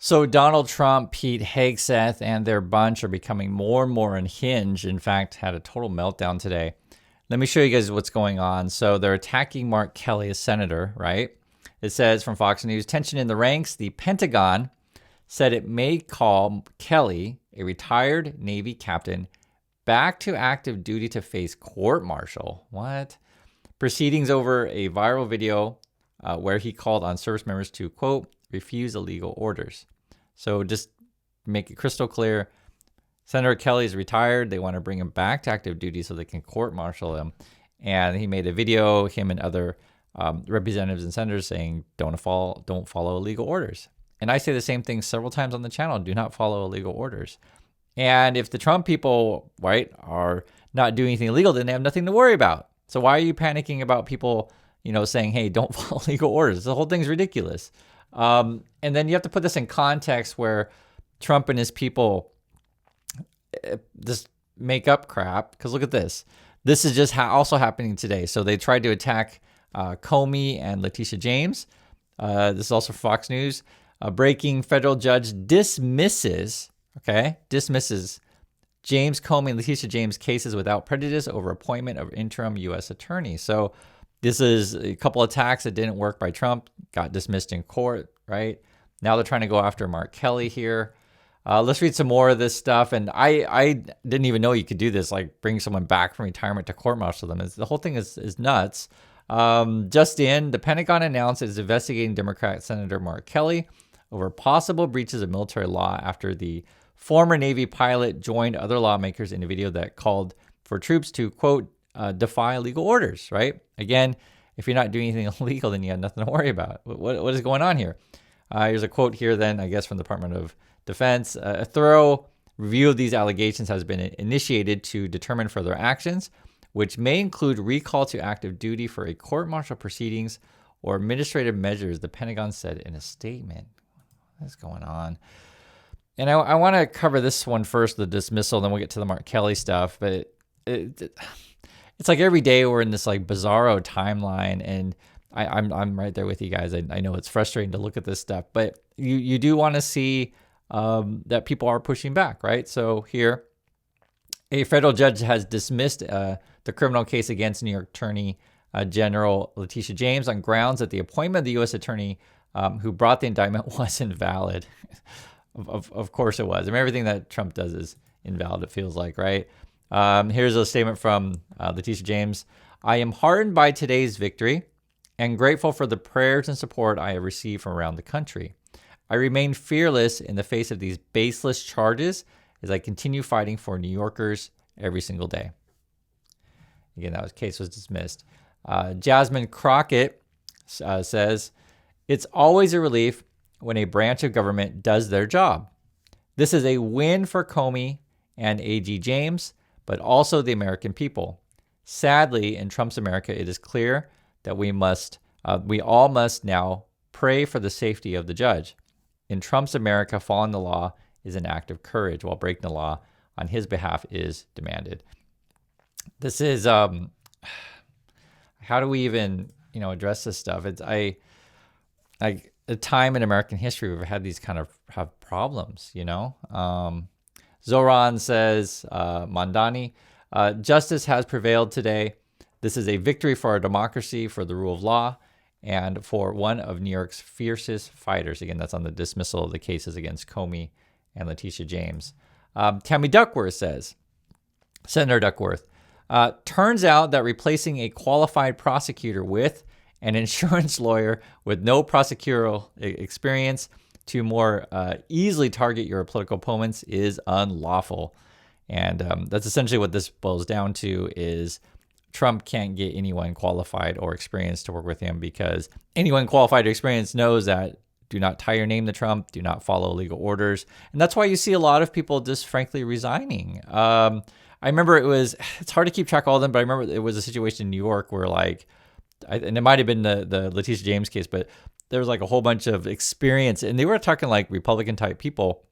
So Donald Trump, Pete Hegseth, and their bunch are becoming more and more unhinged. In fact, had a total meltdown today. Let me show you guys what's going on. So they're attacking Mark Kelly, a senator, right? It says from Fox News, tension in the ranks. The Pentagon said it may call Kelly, a retired Navy captain, back to active duty to face court-martial. What? Proceedings over a viral video where he called on service members to, quote, refuse illegal orders. So just make it crystal clear, Senator Kelly is retired. They want to bring him back to active duty so they can court-martial him. And he made a video, him and other representatives and senators saying, don't follow illegal orders. And I say the same thing several times on the channel, do not follow illegal orders. And if the Trump people, right, are not doing anything illegal, then they have nothing to worry about. So why are you panicking about people, saying, hey, don't follow legal orders? The whole thing's ridiculous. And then you have to put this in context where Trump and his people just make up crap. Because look at this. This is just also happening today. So they tried to attack Comey and Letitia James. This is also Fox News. A breaking federal judge dismisses James Comey and Letitia James cases without prejudice over appointment of interim U.S. attorney. So this is a couple attacks that didn't work by Trump, got dismissed in court, right? Now they're trying to go after Mark Kelly here. Let's read some more of this stuff. And I didn't even know you could do this, like bring someone back from retirement to court-martial them. The whole thing is nuts. Just in, the Pentagon announced it's investigating Democrat Senator Mark Kelly over possible breaches of military law after the former Navy pilot joined other lawmakers in a video that called for troops to, quote, defy legal orders, right? Again, if you're not doing anything illegal, then you have nothing to worry about. What is going on here? Here's a quote here then, I guess, from the Department of Defense. A thorough review of these allegations has been initiated to determine further actions, which may include recall to active duty for a court-martial proceedings or administrative measures, the Pentagon said in a statement. What's going on? And I want to cover this one first, the dismissal, then we'll get to the Mark Kelly stuff. But it's like every day we're in this like bizarro timeline, and I'm right there with you guys. I know it's frustrating to look at this stuff, but you do want to see that people are pushing back, right? So here, a federal judge has dismissed the criminal case against New York Attorney General Letitia James on grounds that the appointment of the U.S. attorney who brought the indictment was invalid. Of course it was. I mean, everything that Trump does is invalid, it feels like, right? Here's a statement from Letitia James. I am heartened by today's victory and grateful for the prayers and support I have received from around the country. I remain fearless in the face of these baseless charges as I continue fighting for New Yorkers every single day. Again, that case was dismissed. Jasmine Crockett says, it's always a relief when a branch of government does their job. This is a win for Comey and AG James, but also the American people. Sadly, in Trump's America, it is clear that we all must now pray for the safety of the judge. In Trump's America, following the law is an act of courage, while breaking the law on his behalf is demanded. This is how do we even address this stuff? It's a time in American history we've had these kind of have problems. Zoran says, Mandani, justice has prevailed today. This is a victory for our democracy, for the rule of law, and for one of New York's fiercest fighters. Again, that's on the dismissal of the cases against Comey and Letitia James. Tammy Duckworth says, Senator Duckworth, turns out that replacing a qualified prosecutor with an insurance lawyer with no prosecutorial experience to more easily target your political opponents is unlawful. And that's essentially what this boils down to is Trump can't get anyone qualified or experienced to work with him because anyone qualified or experienced knows that do not tie your name to Trump, do not follow legal orders. And that's why you see a lot of people just frankly resigning. I remember it's hard to keep track of all of them, but I remember it was a situation in New York where and it might have been the Letitia James case, but there was like a whole bunch of experience and they were talking like Republican type people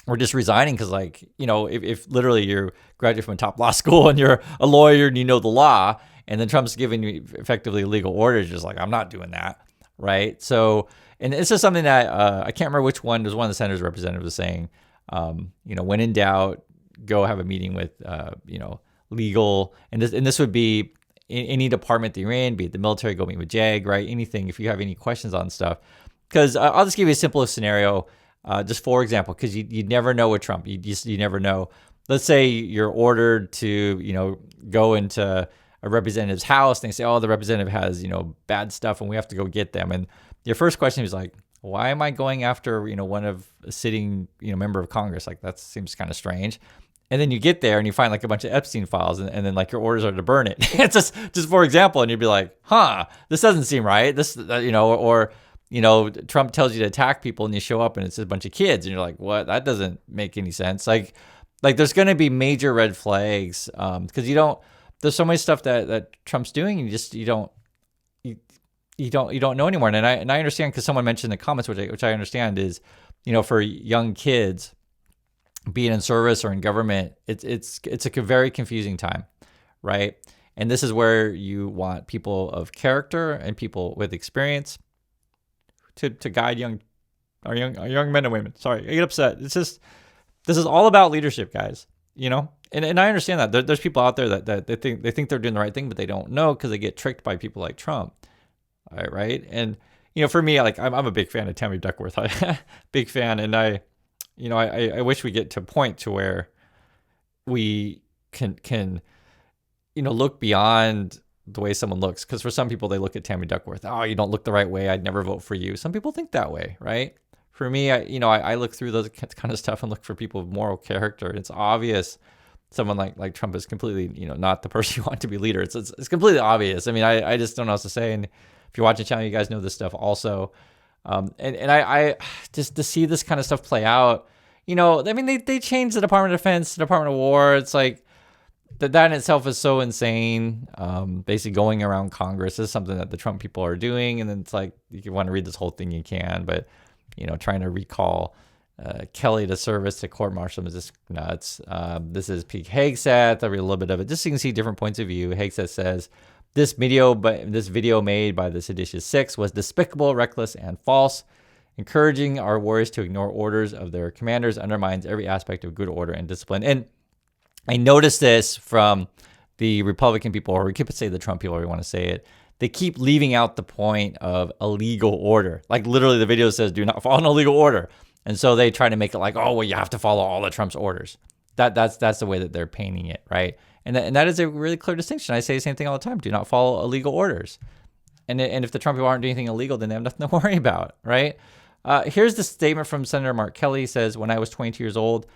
were just resigning because if literally you're graduate from a top law school and you're a lawyer and you know the law and then Trump's giving you effectively legal orders, just like, I'm not doing that. Right. So And this is something that I can't remember which one. There's one of the senators representatives was saying, when in doubt, go have a meeting with, legal. And this would be in any department that you're in, be it the military, go meet with JAG, right? Anything, if you have any questions on stuff. Because I'll just give you a simplest scenario, just for example, because you never know with Trump. You never know. Let's say you're ordered to, go into a representative's house, and they say, oh, the representative has, bad stuff and we have to go get them. And your first question is like, why am I going after, one of a sitting, member of Congress? Like, that seems kind of strange. And then you get there and you find like a bunch of Epstein files, and then like your orders are to burn it. It's just for example, and you'd be like, this doesn't seem right. This, Trump tells you to attack people and you show up and it's a bunch of kids and you're like, what? That doesn't make any sense. Like there's going to be major red flags, because there's so much stuff that Trump's doing, and you don't know anymore. And I understand, because someone mentioned in the comments, which I understand is, for young kids being in service or in government, it's a very confusing time, right? And this is where you want people of character and people with experience to guide young men and women. Sorry, I get upset. This is all about leadership, guys. And I understand that there's people out there that they think they're doing the right thing, but they don't know because they get tricked by people like Trump. All right. And, for me, like I'm a big fan of Tammy Duckworth. Big fan. And I wish we get to a point to where we can look beyond the way someone looks. Because for some people, they look at Tammy Duckworth. Oh, you don't look the right way. I'd never vote for you. Some people think that way, right? For me, I look through those kind of stuff and look for people of moral character. It's obvious someone like Trump is completely, not the person you want to be leader. It's completely obvious. I mean, I just don't know what else to say. And if you're watching the channel, you guys know this stuff also. And I just to see this kind of stuff play out, they changed the Department of Defense to Department of War. It's like that in itself is so insane. Basically going around Congress is something that the Trump people are doing. And then it's like, if you want to read this whole thing, you can, but trying to recall Kelly to service to court-martial is just nuts. This is peak Hegseth. I'll read a little bit of it just so you can see different points of view. Hegseth says, this video made by the seditious six was despicable, reckless, and false. Encouraging our warriors to ignore orders of their commanders undermines every aspect of good order and discipline. And I noticed this from the Republican people, or we could say the Trump people, or we want to say it. They keep leaving out the point of a legal order. Like literally the video says, do not follow an illegal order. And so they try to make it like, oh, well, you have to follow all of Trump's orders. That's the way that they're painting it, right? And that is a really clear distinction. I say the same thing all the time. Do not follow illegal orders. And if the Trump people aren't doing anything illegal, then they have nothing to worry about, right? Here's the statement from Senator Mark Kelly. He says, when I was 22 years old,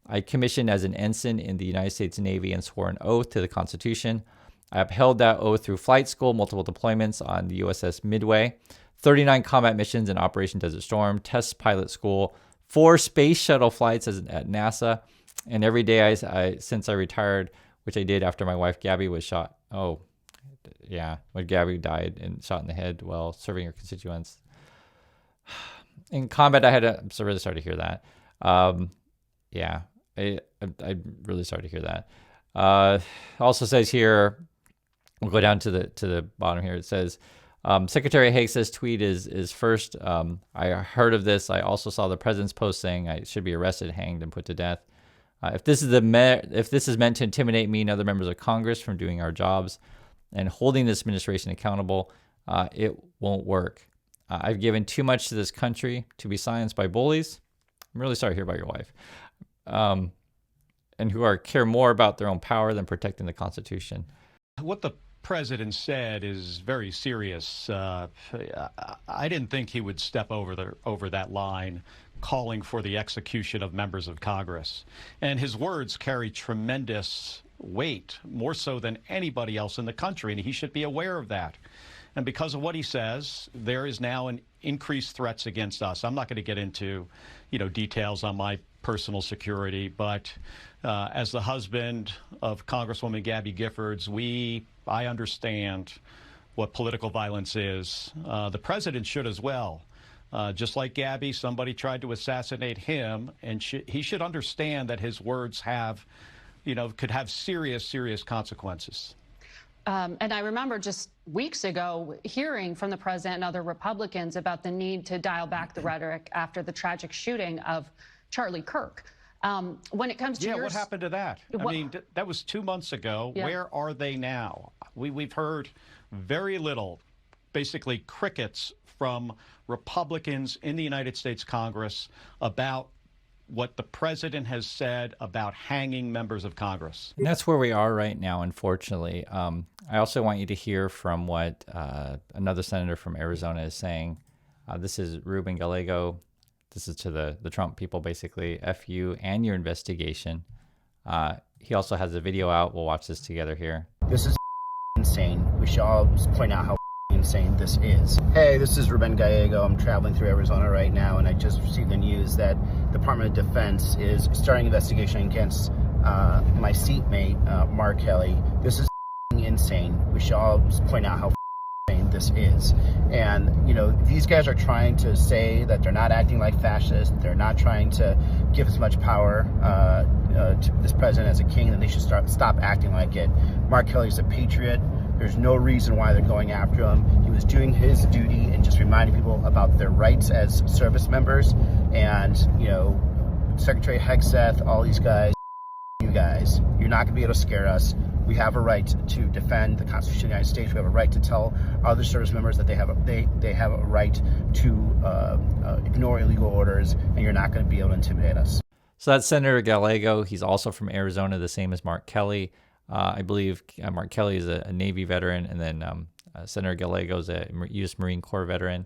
I commissioned as an ensign in the United States Navy and swore an oath to the Constitution. I upheld that oath through flight school, multiple deployments on the USS Midway, 39 combat missions in Operation Desert Storm, test pilot school, 4 space shuttle flights at NASA, and every day since I retired, which I did after my wife Gabby was shot. Oh, yeah, when Gabby died and shot in the head while serving her constituents. In combat, I'm so really sorry to hear that. Yeah, I'm really sorry to hear that. Also says here, we'll go down to the bottom here. It says, Secretary Hegseth's tweet is first. I heard of this. I also saw the president's post saying I should be arrested, hanged, and put to death. If this is meant to intimidate me and other members of Congress from doing our jobs and holding this administration accountable, it won't work. I've given too much to this country to be silenced by bullies. I'm really sorry to hear about your wife. And who care more about their own power than protecting the Constitution. What the president said is very serious. I didn't think he would step over that line, calling for the execution of members of Congress. And his words carry tremendous weight, more so than anybody else in the country, and he should be aware of that. And because of what he says, there is now an increased threats against us. I'm not going to get into, details on my personal security, but as the husband of Congresswoman Gabby Giffords, I understand what political violence is. The president should as well. Just like Gabby, somebody tried to assassinate him, and he should understand that his words could have serious, serious consequences. And I remember just weeks ago hearing from the president and other Republicans about the need to dial back the rhetoric after the tragic shooting of Charlie Kirk. When it comes to what happened to that? I mean, that was 2 months ago. Yeah. Where are they now? We've heard very little, basically crickets from Republicans in the United States Congress about what the president has said about hanging members of Congress. And that's where we are right now, unfortunately. I also want you to hear from what another senator from Arizona is saying. This is Ruben Gallego. This is to the Trump people, basically. F you and your investigation. He also has a video out. We'll watch this together here. This is insane. We should all point out how insane this is. Hey, this is Ruben Gallego. I'm traveling through Arizona right now, and I just received the news that the Department of Defense is starting an investigation against my seatmate, Mark Kelly. This is insane. We should all point out how insane this is. And, you know, these guys are trying to say that they're not acting like fascists, they're not trying to give as much power to this president as a king, and they should stop acting like it. Mark Kelly's a patriot. There's no reason why they're going after him. He was doing his duty and just reminding people about their rights as service members. And, you know, Secretary Hegseth, all these guys, you guys, you're not going to be able to scare us. We have a right to defend the Constitution of the United States. We have a right to tell other service members that they have a right to ignore illegal orders, and you're not going to be able to intimidate us. So that's Senator Gallego. He's also from Arizona, the same as Mark Kelly. I believe Mark Kelly is a Navy veteran, and then Senator Gallego is a U.S. Marine Corps veteran.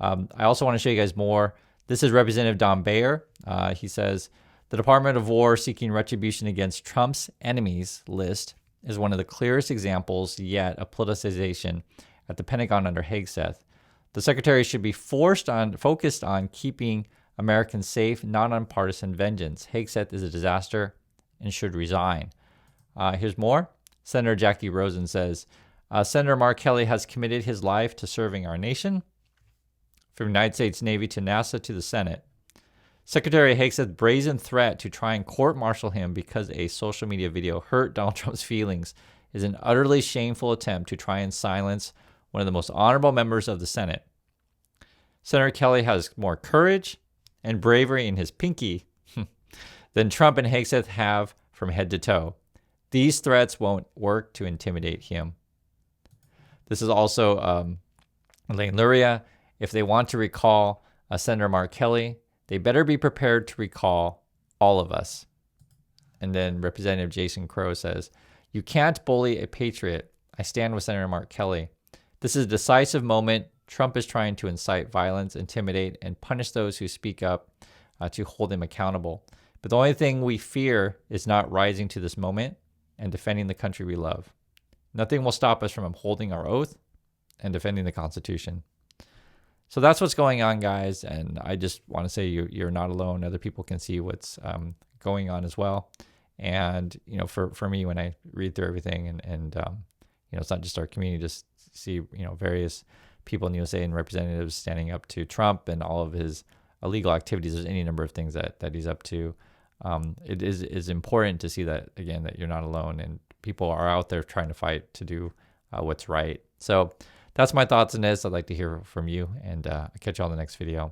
I also want to show you guys more. This is Representative Don Bayer. He says, the Department of War seeking retribution against Trump's enemies list is one of the clearest examples yet of politicization at the Pentagon under Hegseth. The secretary should be focused on keeping Americans safe, not on partisan vengeance. Hegseth is a disaster and should resign. Here's more. Senator Jackie Rosen says, Senator Mark Kelly has committed his life to serving our nation, from the United States Navy to NASA to the Senate. Secretary Hegseth's brazen threat to try and court-martial him because a social media video hurt Donald Trump's feelings is an utterly shameful attempt to try and silence one of the most honorable members of the Senate. Senator Kelly has more courage and bravery in his pinky than Trump and Hegseth have from head to toe. These threats won't work to intimidate him. This is also Elaine Luria. If they want to recall Senator Mark Kelly, they better be prepared to recall all of us. And then Representative Jason Crow says, you can't bully a patriot. I stand with Senator Mark Kelly. This is a decisive moment. Trump is trying to incite violence, intimidate, and punish those who speak up to hold him accountable. But the only thing we fear is not rising to this moment and defending the country we love. Nothing will stop us from upholding our oath and defending the Constitution. So that's what's going on, guys. And I just want to say you're not alone. Other people can see what's going on as well. And, you know, for me, when I read through everything and you know, it's not just our community, just see, you know, various people in the USA and representatives standing up to Trump and all of his illegal activities. There's any number of things that he's up to. It is important to see that, again, that you're not alone and people are out there trying to fight to do what's right. So that's my thoughts on this. I'd like to hear from you, and I'll catch you on the next video.